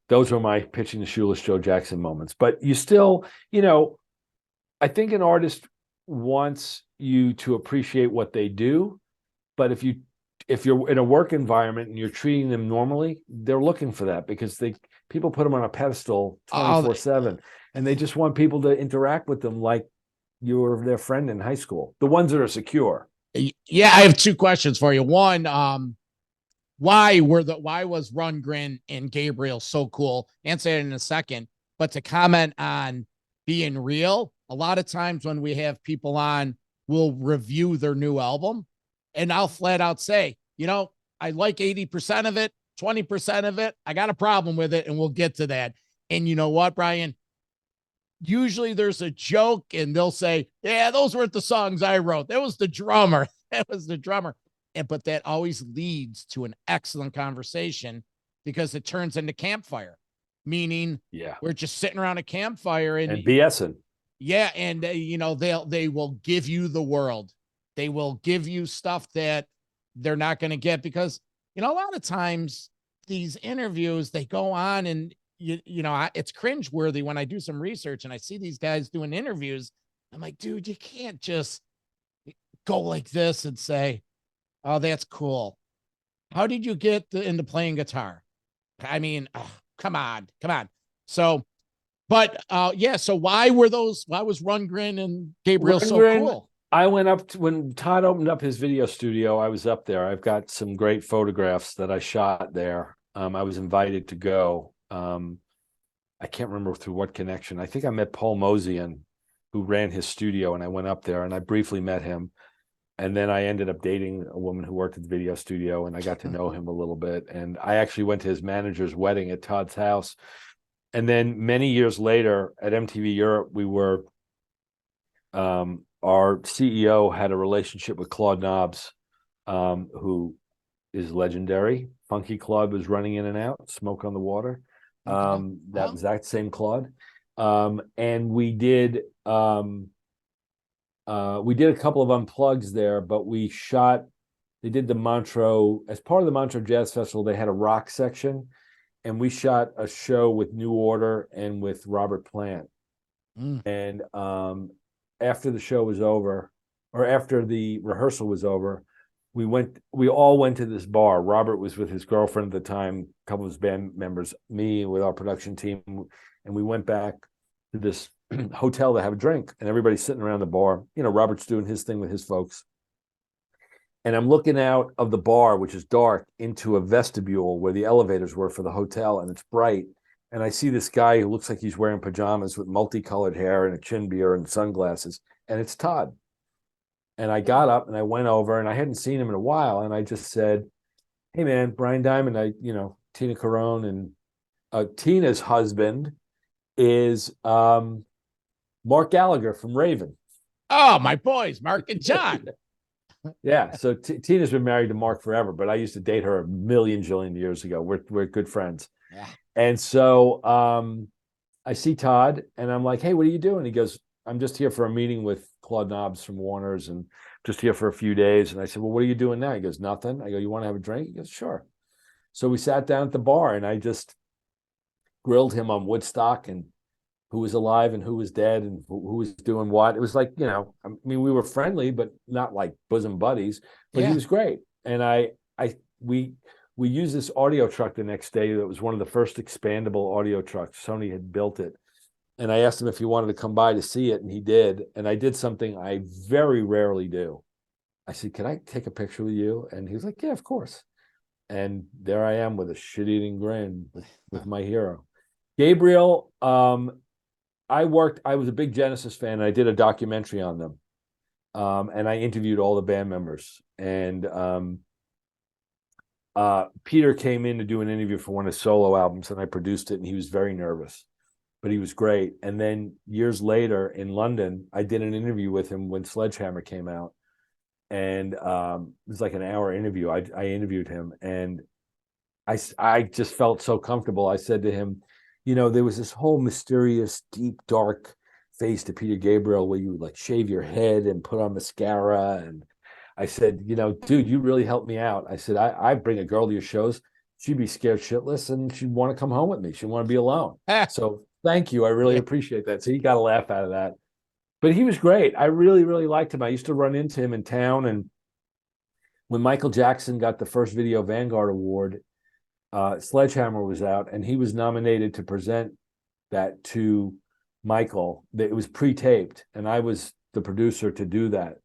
those were my pitching the shoeless Joe Jackson moments. But you still, I think an artist wants you to appreciate what they do. But if you're in a work environment and you're treating them normally, they're looking for that, because people put them on a pedestal 24/7, and they just want people to interact with them like you're their friend in high school. The ones that are secure. Yeah, I have two questions for you. One, why was Rundgren and Gabriel so cool? Answer it in a second. But to comment on being real, a lot of times when we have people on, we'll review their new album, and I'll flat out say, I like 80% of it, 20% of it, I got a problem with it, and we'll get to that. And you know what, Brian? Usually there's a joke, and they'll say, yeah, those weren't the songs I wrote. That was the drummer. That was the drummer. But that always leads to an excellent conversation, because it turns into campfire, meaning we're just sitting around a campfire and BSing. Yeah. And they will give you the world. They will give you stuff that they're not going to get, because, a lot of times these interviews, they go on and it's cringeworthy when I do some research and I see these guys doing interviews. I'm like, dude, you can't just go like this and say, oh, that's cool. How did you get into playing guitar? I mean, come on. So, but so why was Rundgren and Gabriel so cool? I went up when Todd opened up his video studio. I was up there. I've got some great photographs that I shot there. I was invited to go. I can't remember through what connection. I think I met Paul Mosian, who ran his studio, and I went up there and I briefly met him. And then I ended up dating a woman who worked at the video studio, and I got to know him a little bit. And I actually went to his manager's wedding at Todd's house. And then many years later at MTV Europe, we were, our CEO had a relationship with Claude Nobbs, who is legendary. Funky Claude was running in and out, Smoke on the Water. That was that same Claude. And we did a couple of unplugs there, but they did the Montreux, as part of the Montreux Jazz Festival, they had a rock section, and we shot a show with New Order and with Robert Plant. And after the show was over, or after the rehearsal was over, we all went to this bar. Robert was with his girlfriend at the time, a couple of his band members, me with our production team, and we went back to this hotel to have a drink, and everybody's sitting around the bar. Robert's doing his thing with his folks. And I'm looking out of the bar, which is dark, into a vestibule where the elevators were for the hotel, and it's bright. And I see this guy who looks like he's wearing pajamas with multicolored hair and a chin beard and sunglasses, and it's Todd. And I got up and I went over, and I hadn't seen him in a while, and I just said, hey man, Brian Diamond, Tina Carone, and Tina's husband is Mark Gallagher from Raven. Oh, my boys, Mark and John. Yeah, so Tina's been married to Mark forever, but I used to date her a million jillion years ago. We're good friends. Yeah. And so I see Todd, and I'm like, hey, what are you doing? He goes, I'm just here for a meeting with Claude Nobbs from Warner's, and just here for a few days. And I said, well, what are you doing now? He goes, nothing. I go, you want to have a drink? He goes, sure. So we sat down at the bar, and I just grilled him on Woodstock and who was alive and who was dead and who was doing what. It was like, we were friendly, but not like bosom buddies, but he was great. And we we used this audio truck the next day. That was one of the first expandable audio trucks. Sony had built it. And I asked him if he wanted to come by to see it, and he did. And I did something I very rarely do. I said, "Can I take a picture with you?" And he was like, "Yeah, of course." And there I am with a shit-eating grin with my hero. Gabriel, I was a big Genesis fan, and I did a documentary on them. And I interviewed all the band members. And Peter came in to do an interview for one of his solo albums, and I produced it, and he was very nervous, but he was great. And then years later in London, I did an interview with him when Sledgehammer came out, and it was like an hour interview. I interviewed him, and I just felt so comfortable. I said to him, there was this whole mysterious, deep, dark phase to Peter Gabriel where you would like shave your head and put on mascara. And I said, dude, you really helped me out. I said, I bring a girl to your shows. She'd be scared shitless and she'd want to come home with me. She'd want to be alone. So thank you. I really appreciate that. So he got a laugh out of that. But he was great. I really, really liked him. I used to run into him in town. And when Michael Jackson got the first Video Vanguard Award, Sledgehammer was out, and he was nominated to present that to Michael. It was pre-taped, and I was the producer to do that.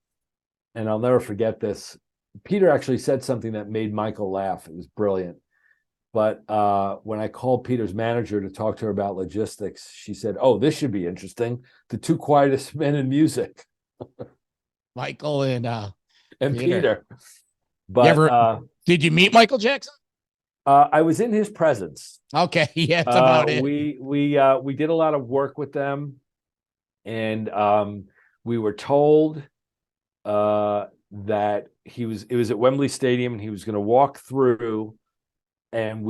And I'll never forget this. Peter actually said something that made Michael laugh. It was brilliant. But when I called Peter's manager to talk to her about logistics, she said, "Oh, this should be interesting. The two quietest men in music." Michael and Peter. But did you meet Michael Jackson? I was in his presence. Okay, yeah, that's about it. We did a lot of work with them, and we were told that it was at Wembley Stadium, and he was going to walk through, and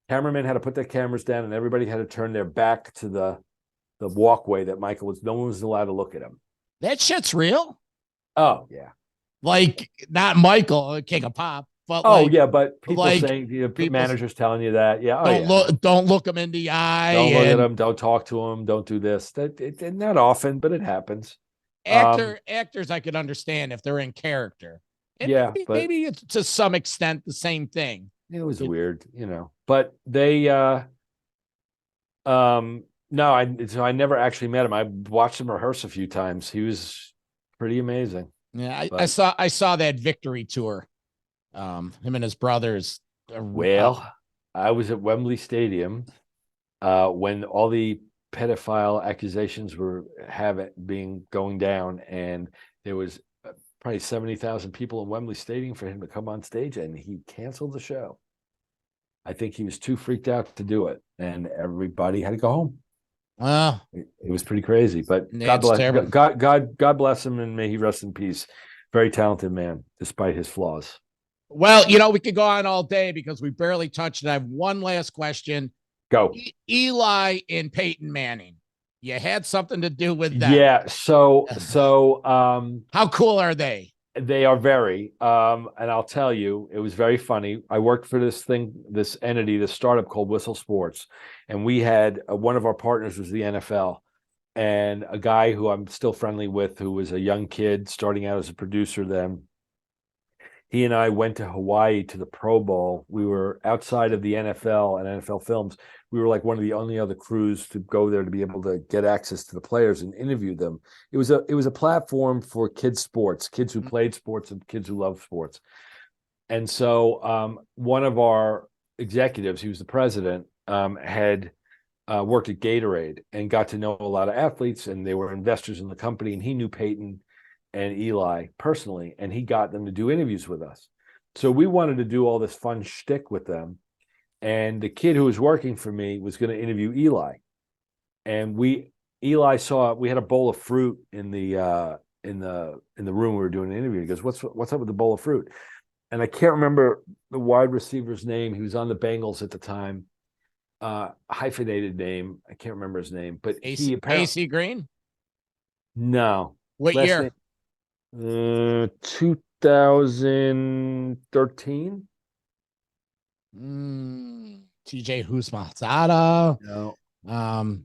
cameramen had to put their cameras down, and everybody had to turn their back to the walkway that Michael was. No one was allowed to look at him. That shit's real. Oh yeah, like not Michael, King of Pop. But but people saying, managers telling you that, don't look them in the eye. Don't look at them. Don't talk to them. Don't do this. Not often, but it happens. Actors, I could understand if they're in character. And maybe it's to some extent the same thing. It was weird, But they, no, I never actually met him. I watched him rehearse a few times. He was pretty amazing. Yeah, I saw that Victory tour. Him and his brothers. I was at Wembley Stadium when all the pedophile accusations were going down, and there was probably 70,000 people in Wembley Stadium for him to come on stage, and he canceled the show. I think he was too freaked out to do it, and everybody had to go home. Wow, it was pretty crazy. But God bless him, and may he rest in peace. Very talented man, despite his flaws. Well, we could go on all day because we barely touched it. I have one last question. Go. Eli and Peyton Manning. You had something to do with that. Yeah. So how cool are they? They are very, and I'll tell you, it was very funny. I worked for this entity, this startup called Whistle Sports, and we had one of our partners was the NFL, and a guy who I'm still friendly with, who was a young kid starting out as a producer then. He and I went to Hawaii to the Pro Bowl. We were outside of the NFL and NFL Films. We were like one of the only other crews to go there to be able to get access to the players and interview them. It was a platform for kids sports, kids who played sports and kids who love sports. And so one of our executives, he was the president, had worked at Gatorade and got to know a lot of athletes, and they were investors in the company, and he knew Peyton and Eli personally, and he got them to do interviews with us. So we wanted to do all this fun shtick with them. And the kid who was working for me was going to interview Eli. And Eli saw, we had a bowl of fruit in the room we were doing an interview. He goes, what's up with the bowl of fruit? And I can't remember the wide receiver's name. He was on the Bengals at the time. Hyphenated name. I can't remember his name, but he apparently AC Green. No. What year? 2013. TJ Houshmandzadeh. No.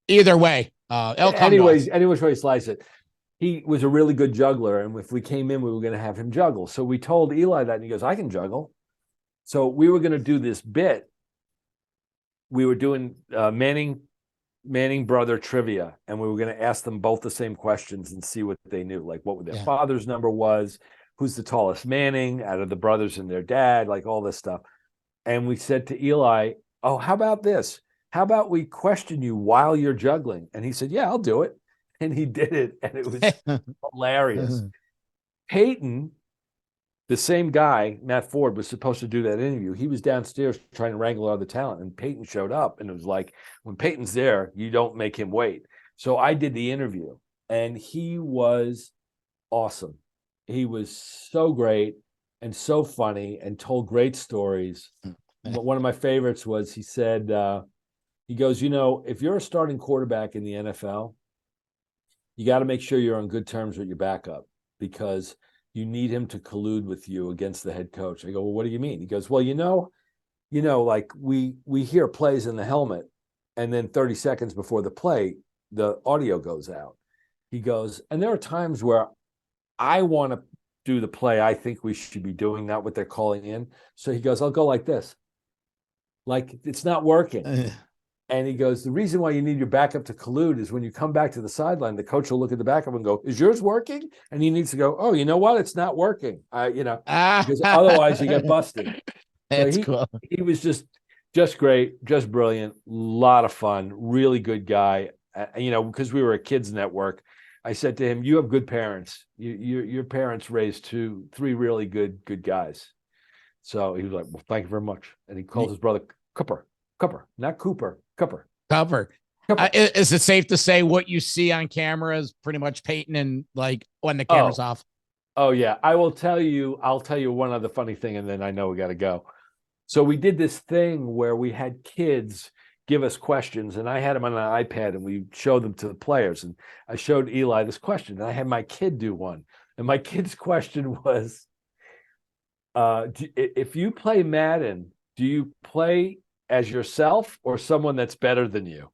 Either way, anyways, way you slice it. he was a really good juggler, and if we came in, we were going to have him juggle. So we told Eli that, and he goes, "I can juggle." So we were going to do this bit. We were doing Manning brother trivia, and we were going to ask them both the same questions and see what they knew, like what their father's number was, who's the tallest Manning out of the brothers and their dad, like all this stuff. And we said to Eli, "Oh, how about this? How about we question you while you're juggling?" And he said, "Yeah, I'll do it." And he did it, and it was hilarious. Peyton, the same guy, Matt Ford, was supposed to do that interview. He was downstairs trying to wrangle all the talent, and Peyton showed up, and it was like, when Peyton's there, you don't make him wait. So I did the interview, and he was awesome. He was so great and so funny and told great stories. But one of my favorites was, he said, he goes, if you're a starting quarterback in the NFL, you got to make sure you're on good terms with your backup, because you need him to collude with you against the head coach. I go, "Well, what do you mean?" He goes, "Well, like we hear plays in the helmet, and then 30 seconds before the play, the audio goes out." He goes, "And there are times where I want to do the play I think we should be doing, not what they're calling in." So he goes, "I'll go like this. Like, it's not working." And he goes, "The reason why you need your backup to collude is when you come back to the sideline, the coach will look at the backup and go, 'Is yours working?' And he needs to go, 'Oh, you know what? It's not working.' Because otherwise you get busted." That's so cool. He was just great, just brilliant, a lot of fun, really good guy. Because we were a kids network, I said to him, "You have good parents. Your parents raised 3 really good guys." So he was like, "Well, thank you very much." And he called his brother Cooper, not Cooper. Cover. Is it safe to say what you see on camera is pretty much Peyton, and like when the camera's off? Oh yeah. I'll tell you one other funny thing, and then I know we got to go. So we did this thing where we had kids give us questions, and I had them on an iPad, and we showed them to the players. And I showed Eli this question, and I had my kid do one. And my kid's question was, if you play Madden, do you play as yourself or someone that's better than you?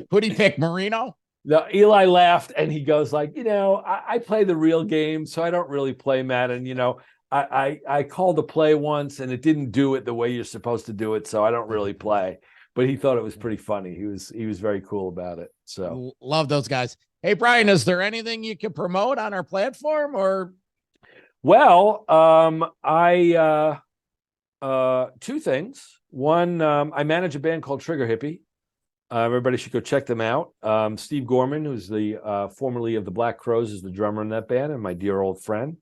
Who'd he pick, Marino? No, Eli laughed, and he goes like, I play the real game, so I don't really play Madden. I called a play once, and it didn't do it the way you're supposed to do it, so I don't really play. But he thought it was pretty funny. He was very cool about it. So love those guys. Hey, Brian, is there anything you can promote on our platform? Or well, two things. One, I manage a band called Trigger Hippie. Everybody should go check them out. Steve Gorman, who's the formerly of the Black Crowes, is the drummer in that band, and my dear old friend.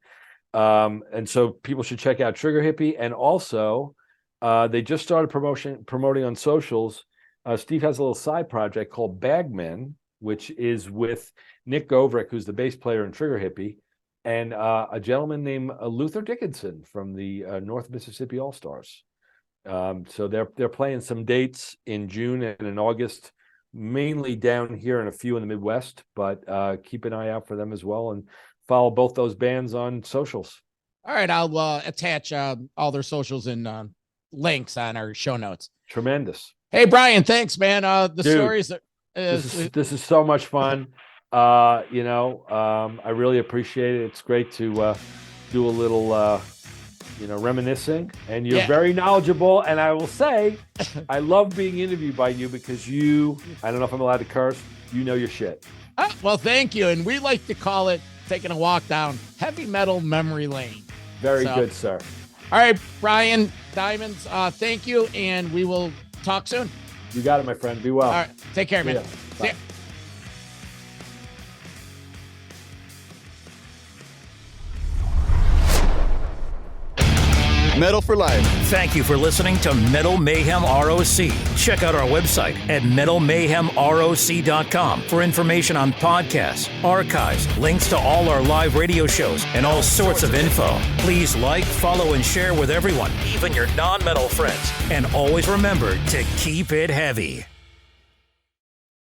And so people should check out Trigger Hippie. And also, they just started promoting on socials. Steve has a little side project called Bagmen, which is with Nick Govrick, who's the bass player in Trigger Hippie, and a gentleman named Luther Dickinson from the North Mississippi All-Stars. So they're playing some dates in June and in August, mainly down here and a few in the Midwest, but keep an eye out for them as well, and follow both those bands on socials. All right, I'll attach all their socials and links on our show notes. Tremendous. Hey, Brian, thanks, man. Dude, stories. This is so much fun. I really appreciate it. It's great to do a little, reminiscing. And you're very knowledgeable. And I will say, I love being interviewed by you because I don't know if I'm allowed to curse, your shit. Well, thank you. And we like to call it taking a walk down heavy metal memory lane. Very good, sir. All right, Brian Diamonds, thank you. And we will talk soon. You got it, my friend. Be well. All right. Take care, man. See ya. Metal for life. Thank you for listening to Metal Mayhem ROC. Check out our website at metalmayhemroc.com for information on podcasts, archives, links to all our live radio shows, and all sorts of info. Please like, follow, and share with everyone, even your non-metal friends. And always remember to keep it heavy.